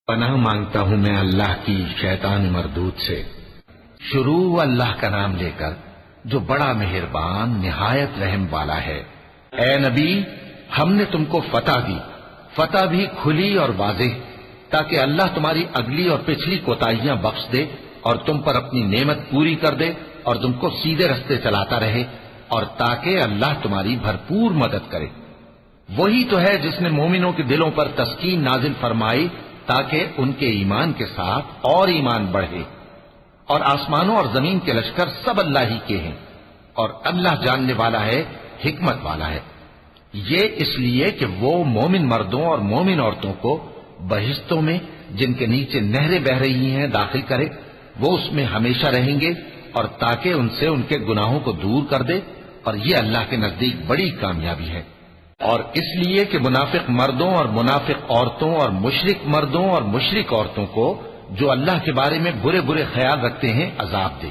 پناہ مانگتا ہوں میں اللہ کی شیطان مردود سے۔ شروع اللہ کا نام لے کر جو بڑا مہربان نہایت رحم والا ہے۔ اے نبی، ہم نے تم کو فتح دی، فتح بھی کھلی اور واضح، تاکہ اللہ تمہاری اگلی اور پچھلی کوتاہیاں بخش دے اور تم پر اپنی نعمت پوری کر دے اور تم کو سیدھے رستے چلاتا رہے، اور تاکہ اللہ تمہاری بھرپور مدد کرے۔ وہی تو ہے جس نے مومنوں کے دلوں پر تسکین نازل فرمائی تاکہ ان کے ایمان کے ساتھ اور ایمان بڑھے۔ اور آسمانوں اور زمین کے لشکر سب اللہ ہی کے ہیں، اور اللہ جاننے والا ہے، حکمت والا ہے۔ یہ اس لیے کہ وہ مومن مردوں اور مومن عورتوں کو بہشتوں میں جن کے نیچے نہریں بہ رہی ہیں داخل کرے، وہ اس میں ہمیشہ رہیں گے، اور تاکہ ان سے ان کے گناہوں کو دور کر دے، اور یہ اللہ کے نزدیک بڑی کامیابی ہے۔ اور اس لیے کہ منافق مردوں اور منافق عورتوں اور مشرک مردوں اور مشرک عورتوں کو جو اللہ کے بارے میں برے برے خیال رکھتے ہیں عذاب دے،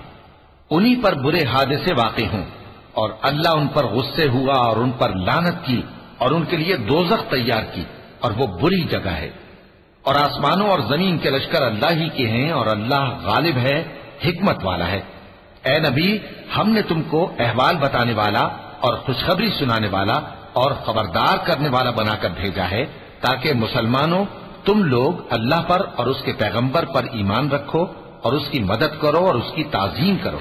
انہی پر برے حادثے واقع ہوں، اور اللہ ان پر غصے ہوا اور ان پر لعنت کی اور ان کے لیے دوزخ تیار کی، اور وہ بری جگہ ہے۔ اور آسمانوں اور زمین کے لشکر اللہ ہی کے ہیں، اور اللہ غالب ہے، حکمت والا ہے۔ اے نبی، ہم نے تم کو احوال بتانے والا اور خوشخبری سنانے والا اور خبردار کرنے والا بنا کر بھیجا ہے، تاکہ مسلمانوں تم لوگ اللہ پر اور اس کے پیغمبر پر ایمان رکھو اور اس کی مدد کرو اور اس کی تعظیم کرو،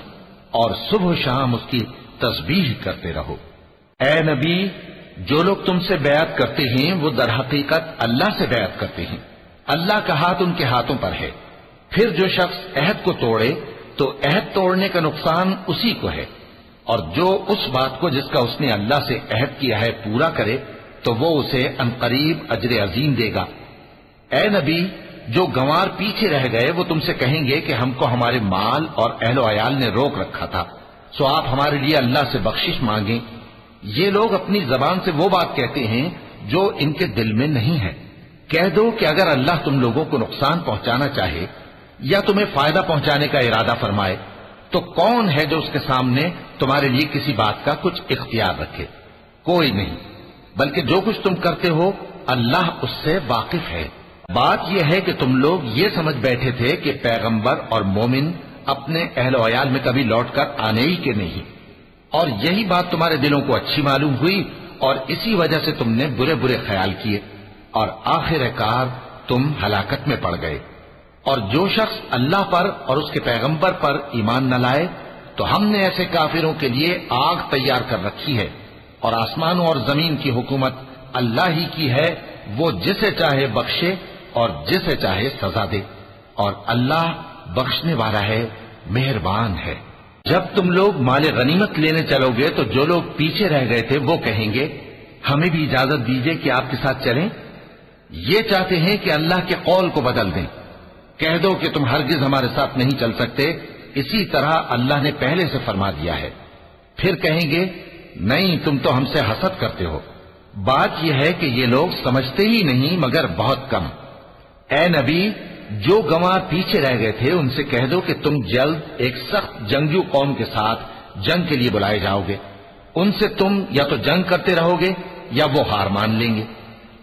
اور صبح و شام اس کی تسبیح کرتے رہو۔ اے نبی، جو لوگ تم سے بیعت کرتے ہیں وہ در حقیقت اللہ سے بیعت کرتے ہیں، اللہ کا ہاتھ ان کے ہاتھوں پر ہے۔ پھر جو شخص عہد کو توڑے تو عہد توڑنے کا نقصان اسی کو ہے، اور جو اس بات کو جس کا اس نے اللہ سے عہد کیا ہے پورا کرے تو وہ اسے عنقریب اجر عظیم دے گا۔ اے نبی، جو گنوار پیچھے رہ گئے وہ تم سے کہیں گے کہ ہم کو ہمارے مال اور اہل و عیال نے روک رکھا تھا، سو آپ ہمارے لیے اللہ سے بخشش مانگیں۔ یہ لوگ اپنی زبان سے وہ بات کہتے ہیں جو ان کے دل میں نہیں ہے۔ کہہ دو کہ اگر اللہ تم لوگوں کو نقصان پہنچانا چاہے یا تمہیں فائدہ پہنچانے کا ارادہ فرمائے تو کون ہے جو اس کے سامنے تمہارے لیے کسی بات کا کچھ اختیار رکھے؟ کوئی نہیں، بلکہ جو کچھ تم کرتے ہو اللہ اس سے واقف ہے۔ بات یہ ہے کہ تم لوگ یہ سمجھ بیٹھے تھے کہ پیغمبر اور مومن اپنے اہل و عیال میں کبھی لوٹ کر آنے ہی کے نہیں، اور یہی بات تمہارے دلوں کو اچھی معلوم ہوئی اور اسی وجہ سے تم نے برے برے خیال کیے، اور آخر کار تم ہلاکت میں پڑ گئے۔ اور جو شخص اللہ پر اور اس کے پیغمبر پر ایمان نہ لائے تو ہم نے ایسے کافروں کے لیے آگ تیار کر رکھی ہے، اور آسمانوں اور زمین کی حکومت اللہ ہی کی ہے، وہ جسے چاہے بخشے اور جسے چاہے سزا دے، اور اللہ بخشنے والا ہے، مہربان ہے۔ جب تم لوگ مال غنیمت لینے چلو گے تو جو لوگ پیچھے رہ گئے تھے وہ کہیں گے ہمیں بھی اجازت دیجیے کہ آپ کے ساتھ چلیں۔ یہ چاہتے ہیں کہ اللہ کے قول کو بدل دیں۔ کہہ دو کہ تم ہرگز ہمارے ساتھ نہیں چل سکتے، اسی طرح اللہ نے پہلے سے فرما دیا ہے۔ پھر کہیں گے نہیں، تم تو ہم سے حسد کرتے ہو۔ بات یہ ہے کہ یہ لوگ سمجھتے ہی نہیں مگر بہت کم۔ اے نبی، جو گنوار پیچھے رہ گئے تھے ان سے کہہ دو کہ تم جلد ایک سخت جنگجو قوم کے ساتھ جنگ کے لیے بلائے جاؤ گے، ان سے تم یا تو جنگ کرتے رہو گے یا وہ ہار مان لیں گے۔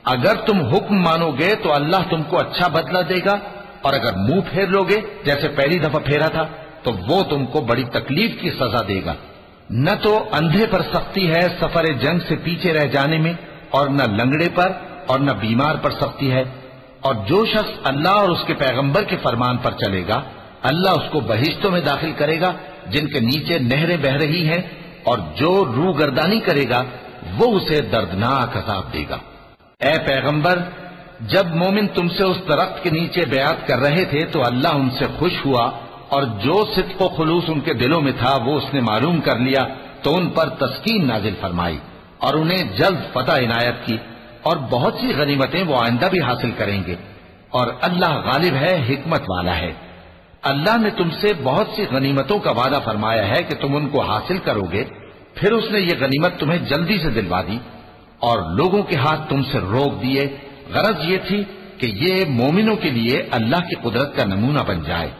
اگر تم حکم مانو گے تو اللہ تم کو اچھا بدلہ دے گا، اور اگر منہ پھیر لو گے جیسے پہلی دفعہ پھیرا تھا تو وہ تم کو بڑی تکلیف کی سزا دے گا۔ نہ تو اندھے پر سختی ہے سفر جنگ سے پیچھے رہ جانے میں، اور نہ لنگڑے پر اور نہ بیمار پر سختی ہے۔ اور جو شخص اللہ اور اس کے پیغمبر کے فرمان پر چلے گا اللہ اس کو بہشتوں میں داخل کرے گا جن کے نیچے نہریں بہ رہی ہیں، اور جو روح گردانی کرے گا وہ اسے دردناک عذاب دے گا۔ اے پیغمبر، جب مومن تم سے اس درخت کے نیچے بیعت کر رہے تھے تو اللہ ان سے خوش ہوا، اور جو صدق و خلوص ان کے دلوں میں تھا وہ اس نے معلوم کر لیا تو ان پر تسکین نازل فرمائی اور انہیں جلد فتح عنایت کی، اور بہت سی غنیمتیں وہ آئندہ بھی حاصل کریں گے، اور اللہ غالب ہے، حکمت والا ہے۔ اللہ نے تم سے بہت سی غنیمتوں کا وعدہ فرمایا ہے کہ تم ان کو حاصل کرو گے، پھر اس نے یہ غنیمت تمہیں جلدی سے دلوا دی اور لوگوں کے ہاتھ تم سے روک دیے۔ غرض یہ تھی کہ یہ مومنوں کے لیے اللہ کی قدرت کا نمونہ بن جائے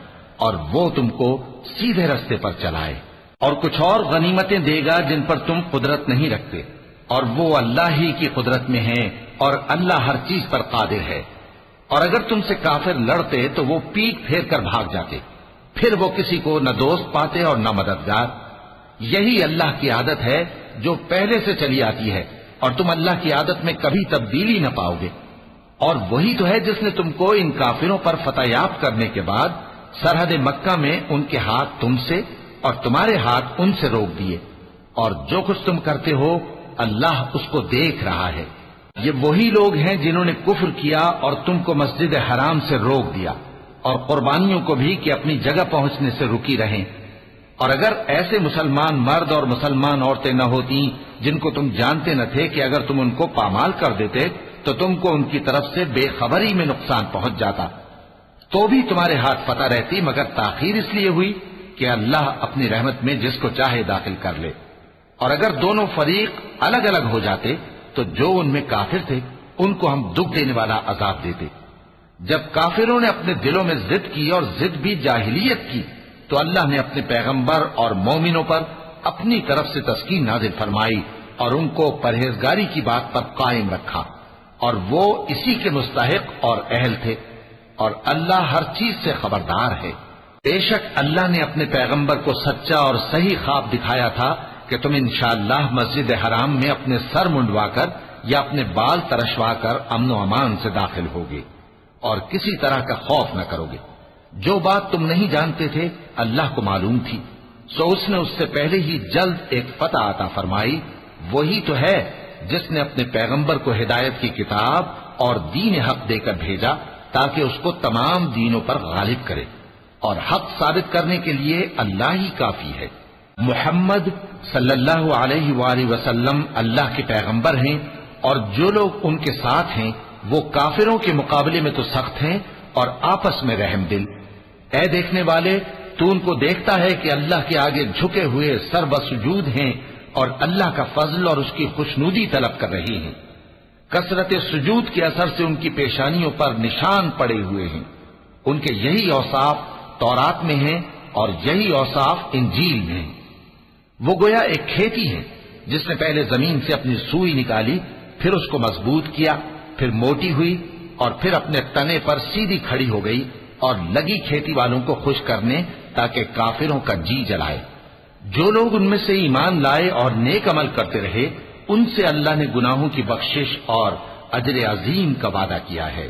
اور وہ تم کو سیدھے رستے پر چلائے، اور کچھ اور غنیمتیں دے گا جن پر تم قدرت نہیں رکھتے، اور وہ اللہ ہی کی قدرت میں ہیں، اور اللہ ہر چیز پر قادر ہے۔ اور اگر تم سے کافر لڑتے تو وہ پیٹ پھیر کر بھاگ جاتے، پھر وہ کسی کو نہ دوست پاتے اور نہ مددگار۔ یہی اللہ کی عادت ہے جو پہلے سے چلی آتی ہے، اور تم اللہ کی عادت میں کبھی تبدیلی نہ پاؤ گے۔ اور وہی تو ہے جس نے تم کو ان کافروں پر فتح یاب کرنے کے بعد سرحد مکہ میں ان کے ہاتھ تم سے اور تمہارے ہاتھ ان سے روک دیے، اور جو کچھ تم کرتے ہو اللہ اس کو دیکھ رہا ہے۔ یہ وہی لوگ ہیں جنہوں نے کفر کیا اور تم کو مسجد حرام سے روک دیا، اور قربانیوں کو بھی کہ اپنی جگہ پہنچنے سے رکی رہیں۔ اور اگر ایسے مسلمان مرد اور مسلمان عورتیں نہ ہوتی جن کو تم جانتے نہ تھے کہ اگر تم ان کو پامال کر دیتے تو تم کو ان کی طرف سے بے خبری میں نقصان پہنچ جاتا، تو بھی تمہارے ہاتھ فتح رہتی، مگر تاخیر اس لیے ہوئی کہ اللہ اپنی رحمت میں جس کو چاہے داخل کر لے۔ اور اگر دونوں فریق الگ الگ ہو جاتے تو جو ان میں کافر تھے ان کو ہم دکھ دینے والا عذاب دیتے۔ جب کافروں نے اپنے دلوں میں ضد کی، اور ضد بھی جاہلیت کی، تو اللہ نے اپنے پیغمبر اور مومنوں پر اپنی طرف سے تسکین نازل فرمائی اور ان کو پرہیزگاری کی بات پر قائم رکھا، اور وہ اسی کے مستحق اور اہل تھے، اور اللہ ہر چیز سے خبردار ہے۔ بے شک اللہ نے اپنے پیغمبر کو سچا اور صحیح خواب دکھایا تھا کہ تم انشاءاللہ مسجد حرام میں اپنے سر منڈوا کر یا اپنے بال ترشوا کر امن و امان سے داخل ہوگے اور کسی طرح کا خوف نہ کرو گے۔ جو بات تم نہیں جانتے تھے اللہ کو معلوم تھی، سو اس نے اس سے پہلے ہی جلد ایک فتح عطا فرمائی۔ وہی تو ہے جس نے اپنے پیغمبر کو ہدایت کی کتاب اور دین حق دے کر بھیجا تاکہ اس کو تمام دینوں پر غالب کرے، اور حق ثابت کرنے کے لیے اللہ ہی کافی ہے۔ محمد صلی اللہ علیہ وآلہ وسلم اللہ کے پیغمبر ہیں، اور جو لوگ ان کے ساتھ ہیں وہ کافروں کے مقابلے میں تو سخت ہیں اور آپس میں رحم دل۔ اے دیکھنے والے، تو ان کو دیکھتا ہے کہ اللہ کے آگے جھکے ہوئے سر بسجود ہیں اور اللہ کا فضل اور اس کی خوشنودی طلب کر رہی ہیں۔ کثرت سجود کے اثر سے ان کی پیشانیوں پر نشان پڑے ہوئے ہیں۔ ان کے یہی اوصاف تورات میں ہیں اور یہی اوصاف انجیل میں ہیں۔ وہ گویا ایک کھیتی ہے جس نے پہلے زمین سے اپنی سوئی نکالی، پھر اس کو مضبوط کیا، پھر موٹی ہوئی، اور پھر اپنے تنے پر سیدھی کھڑی ہو گئی اور لگی کھیتی والوں کو خوش کرنے تاکہ کافروں کا جی جلائے۔ جو لوگ ان میں سے ایمان لائے اور نیک عمل کرتے رہے ان سے اللہ نے گناہوں کی بخشش اور اجر عظیم کا وعدہ کیا ہے۔